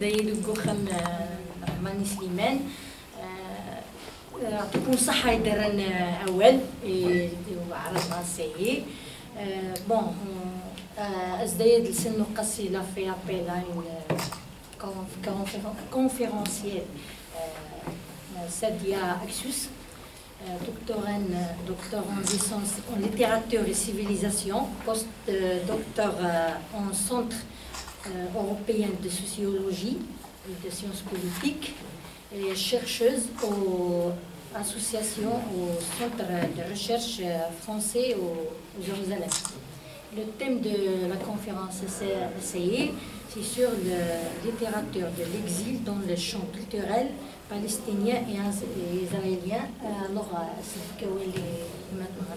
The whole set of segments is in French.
زايد وكوخم رحماني سليمان يعطيكم صحة يدرن أول وعرضنا السيء بون أزدايد لسنو قصي لا في أبيلا conférencière Sadia Axus, docteur en licence en littérature et civilisation, post-docteur en centre européen de sociologie et de sciences politiques, et chercheuse aux associations, au centre de recherche français au Jérusalem. Le thème de la conférence c'est sur la littérature de l'exil dans le champ culturel palestinien et israélien. Alors, c'est que maintenant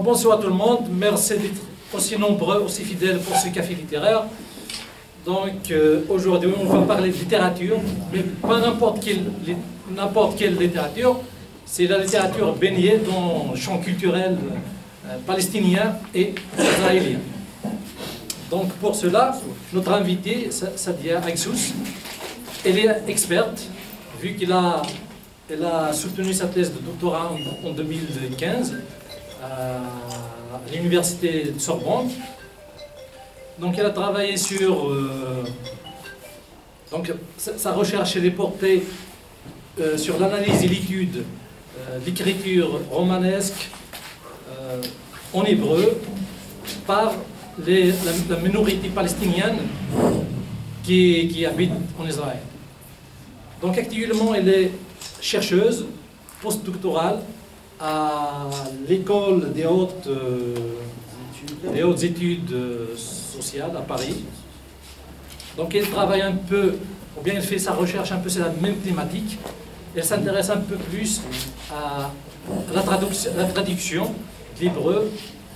bonsoir à tout le monde. Merci d'être aussi nombreux, aussi fidèles pour ce café littéraire. Donc aujourd'hui on va parler de littérature, mais pas n'importe quelle littérature. C'est la littérature baignée dans le champ culturel palestinien et israélien. Donc pour cela, notre invitée, Sadia Axus, elle est experte, vu qu'elle a soutenu sa thèse de doctorat en 2015 à l'université de Sorbonne. Donc elle a travaillé sur... donc sa recherche elle est portée sur l'analyse et l'étude l'écriture romanesque en hébreu par la minorité palestinienne qui habite en Israël. Donc actuellement elle est chercheuse postdoctorale à l'école des hautes études sociales à Paris. Donc elle travaille un peu, ou bien elle fait sa recherche un peu sur la même thématique. Elle s'intéresse un peu plus à la traduction de l'hébreu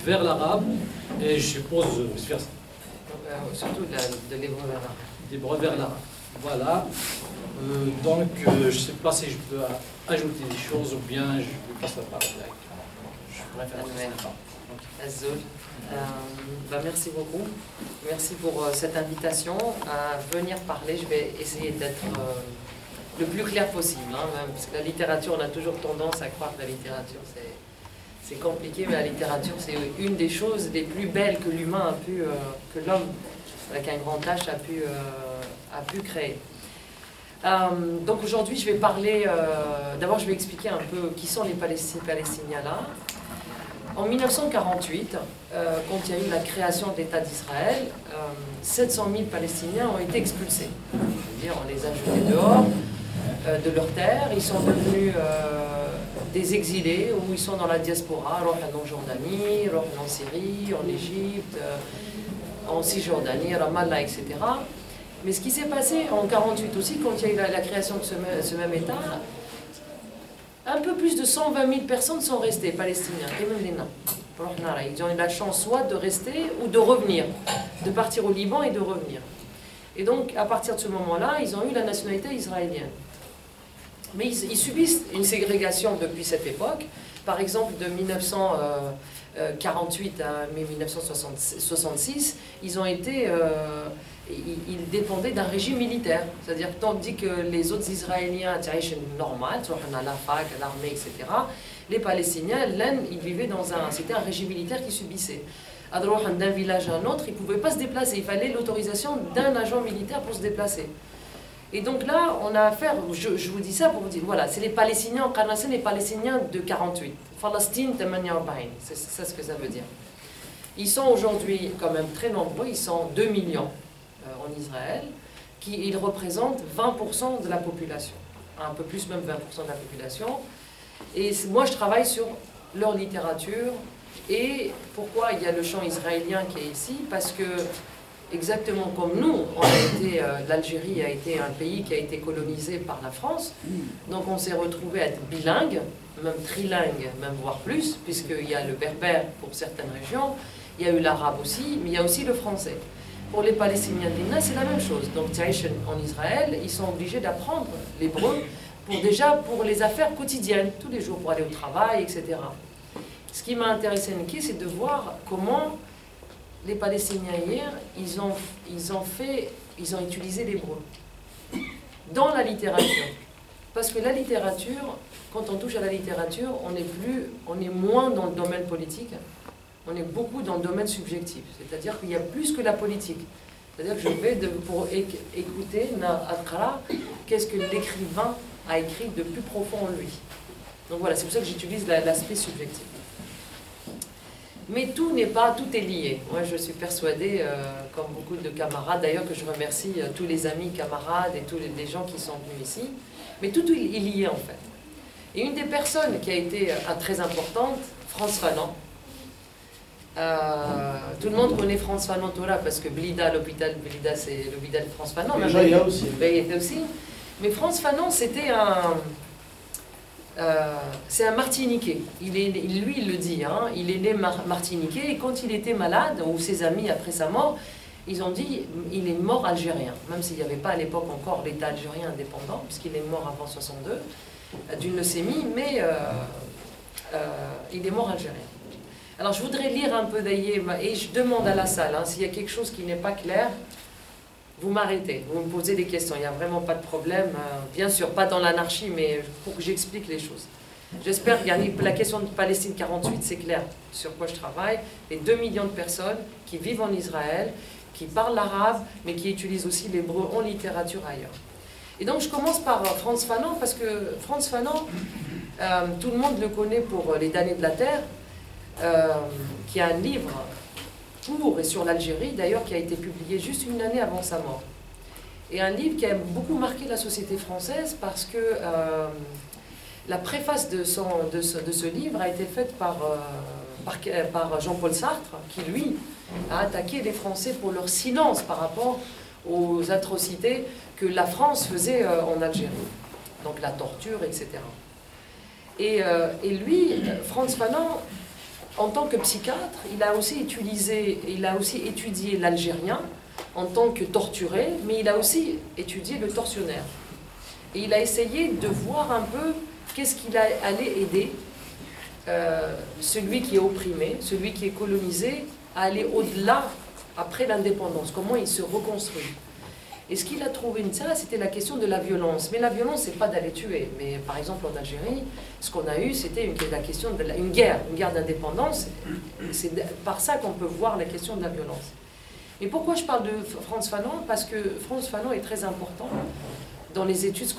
vers l'arabe, et je suppose vice-versa. Surtout de l'hébreu vers l'arabe. L'hébreu vers l'arabe. Voilà. Donc, je ne sais pas si je peux ajouter des choses ou bien je peux passer la parole directement. Je préfère Azul. Merci beaucoup. Merci pour cette invitation à venir parler. Je vais essayer d'être le plus clair possible, même, parce que la littérature, on a toujours tendance à croire que la littérature c'est compliqué, mais la littérature c'est une des choses les plus belles que l'humain a pu, que l'homme avec un grand H a pu créer. Donc aujourd'hui je vais parler, d'abord je vais expliquer un peu qui sont les Palestiniens là. En 1948, quand il y a eu la création de l'État d'Israël, 700 000 Palestiniens ont été expulsés. C'est-à-dire on les a jetés dehors de leur terre, ils sont devenus des exilés, ou ils sont dans la diaspora, en Jordanie, en Syrie, en Égypte, en Cisjordanie, Ramallah, etc. Mais ce qui s'est passé en 1948 aussi, quand il y a eu la création de ce même État, un peu plus de 120 000 personnes sont restées palestiniens, et même les nains. Ils ont eu la chance soit de rester ou de revenir, de partir au Liban et de revenir. Et donc, à partir de ce moment-là, ils ont eu la nationalité israélienne. Mais ils subissent une ségrégation depuis cette époque. Par exemple, de 1948 à 1966, ils ont été... ils dépendaient d'un régime militaire. C'est-à-dire, tandis que les autres Israéliens, normal, à la fac, à l'armée, etc., les Palestiniens, ils vivaient dans c'était un régime militaire qui subissait. D'un village à un autre, ils ne pouvaient pas se déplacer. Il fallait l'autorisation d'un agent militaire pour se déplacer. Et donc là, on a affaire, je vous dis ça pour vous dire, voilà, c'est les Palestiniens, les Palestiniens de 48. Palestine, c'est ça ce que ça veut dire. Ils sont aujourd'hui quand même très nombreux, ils sont 2 millions en Israël, ils représentent 20% de la population. Un peu plus même 20% de la population. Et moi, je travaille sur leur littérature. Et pourquoi il y a le champ israélien qui est ici? Parce que, exactement comme nous, l'Algérie a été un pays qui a été colonisé par la France, donc on s'est retrouvé à être bilingue, même trilingue, même voire plus, puisqu'il y a le berbère pour certaines régions, il y a eu l'arabe aussi, mais il y a aussi le français. Pour les Palestiniens d'Inna, c'est la même chose. Donc, en Israël, ils sont obligés d'apprendre l'hébreu pour les affaires quotidiennes, tous les jours, pour aller au travail, etc. ce qui m'a intéressé, Niki, c'est de voir comment les Palestiniens hier, ils ont utilisé l'hébreu dans la littérature. Parce que la littérature, quand on touche à la littérature, on est moins dans le domaine politique, on est beaucoup dans le domaine subjectif. C'est-à-dire qu'il y a plus que la politique. C'est-à-dire que je vais pour écouter, qu'est-ce que l'écrivain a écrit de plus profond en lui. Donc voilà, c'est pour ça que j'utilise l'aspect subjectif. Mais tout est lié. Moi, je suis persuadée, comme beaucoup de camarades, d'ailleurs que je remercie tous les amis, camarades et tous les gens qui sont venus ici, mais tout est lié en fait. Et une des personnes qui a été très importante, Frantz Fanon. Tout le monde connaît Frantz Fanon Torah parce que Blida, l'hôpital Blida, c'est l'hôpital de Frantz Fanon. Déjà, il y a aussi. Ben, il était aussi. Mais Frantz Fanon, c'était c'est un Martiniquais. Lui, il le dit, hein, il est né Martiniquais, et quand il était malade, ou ses amis après sa mort, ils ont dit il est mort algérien, même s'il n'y avait pas à l'époque encore l'État algérien indépendant, puisqu'il est mort avant 62, d'une leucémie, mais il est mort algérien. Alors je voudrais lire un peu d'Aïe, et je demande à la salle, hein, s'il y a quelque chose qui n'est pas clair, vous m'arrêtez, vous me posez des questions, il n'y a vraiment pas de problème, bien sûr, pas dans l'anarchie, mais pour que j'explique les choses. J'espère que la question de Palestine 48, c'est clair sur quoi je travaille, les 2 millions de personnes qui vivent en Israël, qui parlent l'arabe, mais qui utilisent aussi l'hébreu en littérature ailleurs. Et donc je commence par Frantz Fanon, parce que Frantz Fanon, tout le monde le connaît pour Les damnés de la terre, qui a un livre pour et sur l'Algérie, d'ailleurs, qui a été publié juste une année avant sa mort. Et un livre qui a beaucoup marqué la société française parce que la préface de ce livre a été faite par Jean-Paul Sartre, qui, lui, a attaqué les Français pour leur silence par rapport aux atrocités que la France faisait en Algérie. Donc la torture, etc. Et lui, Frantz Fanon, en tant que psychiatre, il a aussi étudié l'algérien en tant que torturé, mais il a aussi étudié le tortionnaire. Et il a essayé de voir un peu qu'est-ce qu'il allait aider celui qui est opprimé, celui qui est colonisé, à aller au-delà après l'indépendance, comment il se reconstruit. Et ce qu'il a trouvé, c'était la question de la violence. Mais la violence, c'est pas d'aller tuer. Mais par exemple, en Algérie, ce qu'on a eu, c'était la question de une guerre d'indépendance. C'est par ça qu'on peut voir la question de la violence. Et pourquoi je parle de Frantz Fanon? Parce que Frantz Fanon est très important dans les études